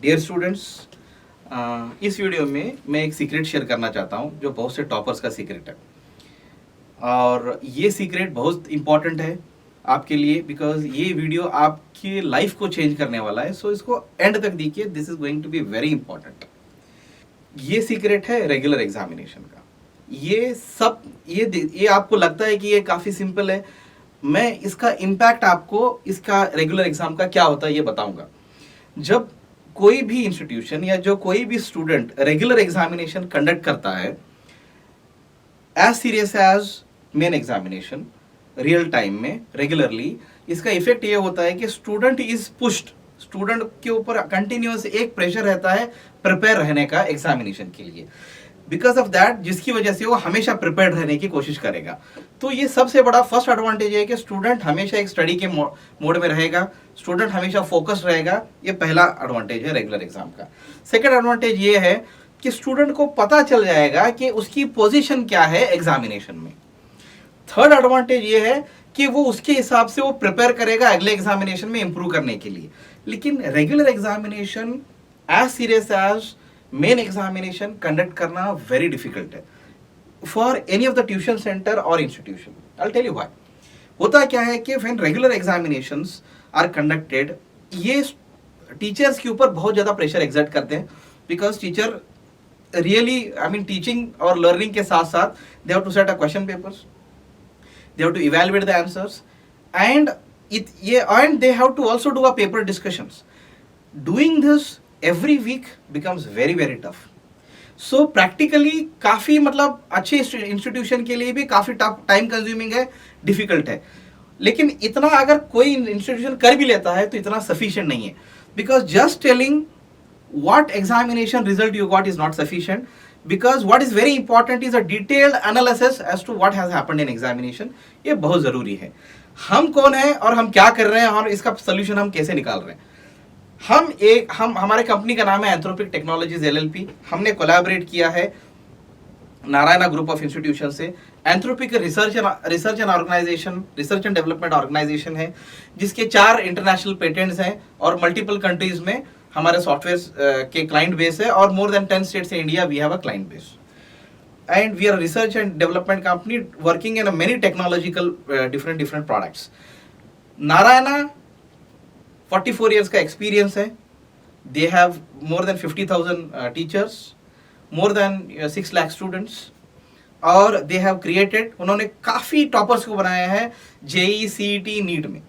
Dear students, इस video में मैं एक सीक्रेट शेयर करना चाहता हूं जो बहुत से टॉपर्स का सीक्रेट है। और ये सीक्रेट बहुत इंपॉर्टेंट है आपके लिए, बिकॉज ये वीडियो आपकी लाइफ को चेंज करने वाला है। सो इसको एंड तक देखिए, this is going to be very important. ये सीक्रेट है रेगुलर एग्जामिनेशन का। ये आपको लगता है कि ये काफ़ी सिंपल है। मैं इसका इम्पैक्ट आपको, इसका रेगुलर एग्जाम का क्या होता है ये बताऊंगा। जब कोई भी इंस्टीट्यूशन या जो कोई भी स्टूडेंट रेगुलर एग्जामिनेशन कंडक्ट करता है, as serious as main examination, real time में रेगुलरली, इसका इफेक्ट ये होता है कि स्टूडेंट इज पुश्ड, स्टूडेंट के ऊपर कंटिन्यूअस एक प्रेशर रहता है प्रिपेयर रहने का एग्जामिनेशन के लिए। बिकॉज ऑफ दैट, जिसकी वजह से वो हमेशा प्रिपेयर रहने की कोशिश करेगा। तो ये सबसे बड़ा फर्स्ट एडवांटेज है कि स्टूडेंट हमेशा एक स्टडी के मोड में रहेगा, स्टूडेंट हमेशा फोकस रहेगा। ये पहला एडवांटेज है रेगुलर एग्जाम का। सेकेंड एडवांटेज ये है कि स्टूडेंट को पता चल जाएगा कि उसकी पोजीशन क्या है एग्जामिनेशन में। थर्ड एडवांटेज ये है कि वो उसके हिसाब से वो प्रिपेयर करेगा अगले एग्जामिनेशन में इंप्रूव करने के लिए। लेकिन regular examination as serious as main examination conduct करना वेरी डिफिकल्ट है for any of the tuition centre और institution. I will tell you why. होता क्या है कि when regular examinations are conducted, ये टीचर्स के ऊपर बहुत ज़्यादा प्रेशर एग्जर्ट करते हैं। Because teacher really, I mean teaching और लर्निंग के साथ साथ they have to set a question papers, they have to evaluate the answers, and they have to also do a paper discussions. Doing this every week becomes very very tough. So practically काफ़ी, मतलब अच्छे institution के लिए भी काफ़ी tough, time consuming है, difficult है। लेकिन इतना अगर कोई इंस्टीट्यूशन कर भी लेता है तो इतना सफिशिएंट नहीं है। Because just telling what examination result you got is not sufficient, because what is very important is a detailed analysis as to what has happened in examination. ये बहुत ज़रूरी है। हम कौन है और हम क्या कर रहे हैं और इसका सोल्यूशन हम कैसे निकाल रहे हैं। हमारे कंपनी का नाम है एंथ्रोपिक टेक्नोलॉजीज LLP। हमने कोलैबोरेट किया है नारायणा ग्रुप ऑफ इंस्टीट्यूशन से। Anthropic research and organisation, research and development organisation है, जिसके 4 इंटरनेशनल पेटेंट्स हैं और मल्टीपल कंट्रीज में हमारे सॉफ्टवेयर के क्लाइंट बेस है, और more than 10 states in India we have a client base. And we are research and development company working in many technological different products. Narayana 44 years का experience है। They have more than 50,000 teachers, more than 6 lakh students, और they have created, उन्होंने काफ़ी toppers को बनाया है JEE CET NEET में।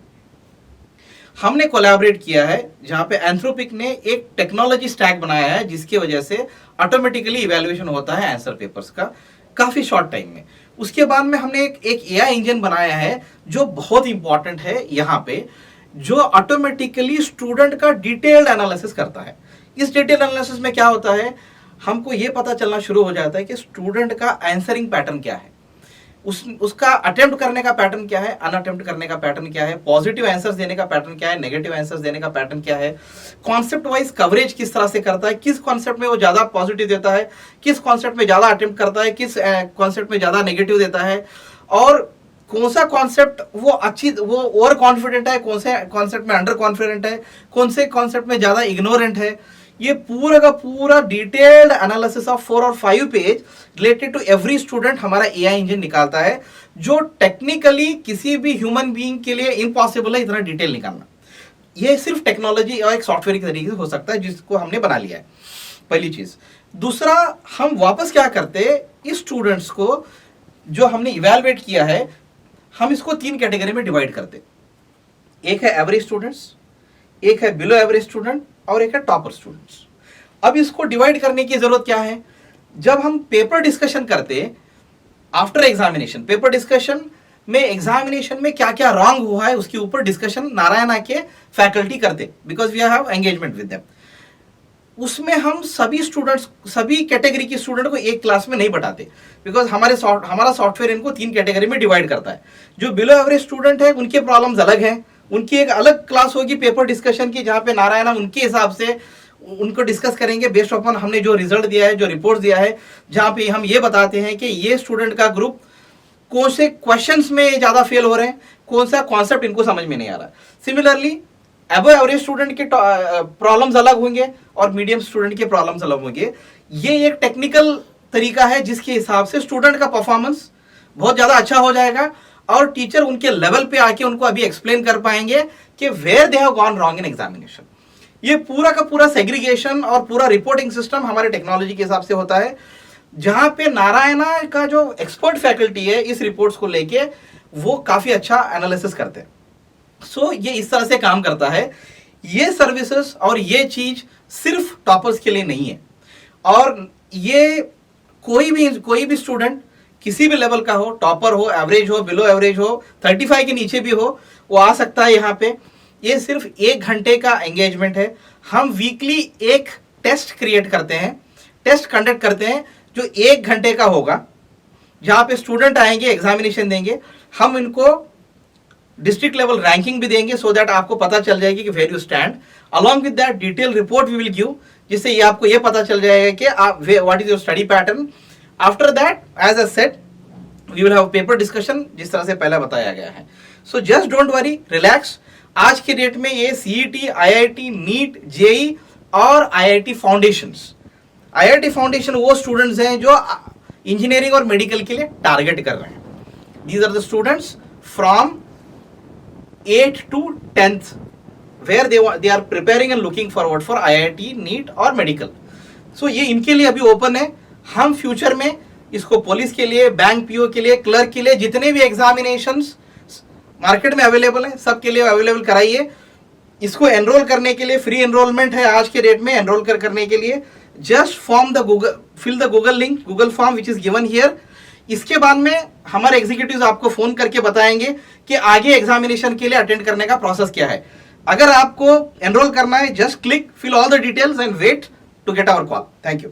हमने कोलैबोरेट किया है जहां पे एंथ्रोपिक ने एक टेक्नोलॉजी स्टैक बनाया है, जिसकी वजह से ऑटोमेटिकली इवैल्यूएशन होता है आंसर पेपर्स का काफ़ी शॉर्ट टाइम में। उसके बाद में हमने एक AI इंजन बनाया है जो बहुत इंपॉर्टेंट है यहाँ पे, जो ऑटोमेटिकली स्टूडेंट का डिटेल्ड एनालिसिस करता है। इस डिटेल्ड एनालिसिस में क्या होता है, हमको ये पता चलना शुरू हो जाता है कि स्टूडेंट का आंसरिंग पैटर्न क्या है, उसका अटेम्प्ट करने का पैटर्न क्या है, अनअटेम्प्ट करने का पैटर्न क्या है, पॉजिटिव आंसर्स देने का पैटर्न क्या है, नेगेटिव आंसर्स देने का पैटर्न क्या है, कॉन्सेप्ट वाइज कवरेज किस तरह से करता है, किस कॉन्सेप्ट में वो ज़्यादा पॉजिटिव देता है, किस कॉन्सेप्ट में ज़्यादा अटेम्प्ट करता है, किस कॉन्सेप्ट में ज़्यादा नेगेटिव देता है, और कौन सा कॉन्सेप्ट वो ओवर कॉन्फिडेंट है, कौन से कॉन्सेप्ट में अंडर कॉन्फिडेंट है, कौन से कॉन्सेप्ट में ज़्यादा इग्नोरेंट है। ये पूरा का पूरा डिटेल्ड एनालिसिस ऑफ 4 और 5 page related to every student हमारा AI इंजन निकालता है, जो टेक्निकली किसी भी ह्यूमन बीइंग के लिए इम्पॉसिबल है इतना डिटेल निकालना। ये सिर्फ टेक्नोलॉजी और एक सॉफ्टवेयर के तरीके से हो सकता है, जिसको हमने बना लिया है, पहली चीज। दूसरा, हम वापस क्या करते, इस स्टूडेंट्स को जो हमने इवेलुएट किया है, हम इसको 3 कैटेगरी में डिवाइड करते। एक है एवरेज स्टूडेंट्स, एक है बिलो एवरेज स्टूडेंट, और एक है टॉपर स्टूडेंट्स। अब इसको डिवाइड करने की जरूरत क्या है, जब हम पेपर डिस्कशन करते आफ्टर एग्जामिनेशन, पेपर डिस्कशन में एग्जामिनेशन में क्या क्या रॉन्ग हुआ है उसके ऊपर डिस्कशन नारायणा के फैकल्टी करते, because we have engagement with them. उसमें हम सभी स्टूडेंट्स, सभी कैटेगरी के स्टूडेंट को एक क्लास में नहीं बैठाते, बिकॉज हमारा सॉफ्टवेयर इनको 3 कैटेगरी में डिवाइड करता है। जो बिलो एवरेज स्टूडेंट है उनके प्रॉब्लम्स अलग हैं, उनकी एक अलग क्लास होगी पेपर डिस्कशन की, जहाँ पे नारायणा उनके हिसाब से उनको डिस्कस करेंगे बेस्ड अपॉन हमने जो रिजल्ट दिया है, जो रिपोर्ट दिया है, जहाँ पे हम ये बताते हैं कि ये स्टूडेंट का ग्रुप कौन से क्वेश्चंस में ज़्यादा फेल हो रहे हैं, कौन सा कॉन्सेप्ट इनको समझ में नहीं आ रहा। सिमिलरली अबव एवरेज स्टूडेंट के प्रॉब्लम्स अलग होंगे और मीडियम स्टूडेंट के प्रॉब्लम्स अलग होंगे। ये एक टेक्निकल तरीका है जिसके हिसाब से स्टूडेंट का परफॉर्मेंस बहुत ज्यादा अच्छा हो जाएगा और टीचर उनके लेवल पे आके उनको अभी एक्सप्लेन कर पाएंगे कि where they have gone wrong in examination. ये पूरा का पूरा सेग्रीगेशन और पूरा रिपोर्टिंग सिस्टम हमारे टेक्नोलॉजी के हिसाब से होता है, जहां पे नारायणा का जो एक्सपर्ट फैकल्टी है इस रिपोर्ट्स को लेके वो काफी अच्छा एनालिसिस करते हैं। सो ये इस तरह से काम करता है। ये सर्विसेज और ये चीज सिर्फ टॉपर्स के लिए नहीं है, और ये कोई भी स्टूडेंट किसी भी लेवल का हो, टॉपर हो, एवरेज हो, बिलो एवरेज हो, 35 के नीचे भी हो, वो आ सकता है यहाँ पे। ये सिर्फ 1 घंटे का एंगेजमेंट है। हम वीकली एक टेस्ट क्रिएट करते हैं, टेस्ट कंडक्ट करते हैं जो 1 घंटे का होगा, जहां पे स्टूडेंट आएंगे, एग्जामिनेशन देंगे। हम इनको डिस्ट्रिक्ट लेवल रैंकिंग भी देंगे सो दैट आपको पता चल जाएगी कि where you stand. Along with that detail report we will give, जिससे ये आपको ये पता चल जाएगा कि आप what is your study pattern. After that as I said we will have paper discussion, जिस तरह से पहले बताया गया है। So just don't worry, relax. आज के डेट में ये सीईटी, आईआईटी, नीट, जेई और आईआईटी फाउंडेशंस, आईआईटी फाउंडेशन वो स्टूडेंट्स हैं जो इंजीनियरिंग और मेडिकल के लिए टारगेट कर रहे हैं। These are the students from 8th to 10th where they are preparing and looking forward for IIT, NEET और मेडिकल। सो ये इनके लिए अभी ओपन है। हम फ्यूचर में इसको पुलिस के लिए, बैंक पीओ के लिए, क्लर्क के लिए, जितने भी एग्जामिनेशंस मार्केट में अवेलेबल है सबके लिए अवेलेबल कराइए। इसको एनरोल करने के लिए फ्री एनरोलमेंट है आज के डेट में। एनरोल करने के लिए just fill the Google link, Google form which is given here. इसके बाद में हमारे एग्जीक्यूटिव्स आपको फोन करके बताएंगे कि आगे एग्जामिनेशन के लिए अटेंड करने का प्रोसेस क्या है। अगर आपको एनरोल करना है, just click, fill all the details and wait to get our call. Thank you.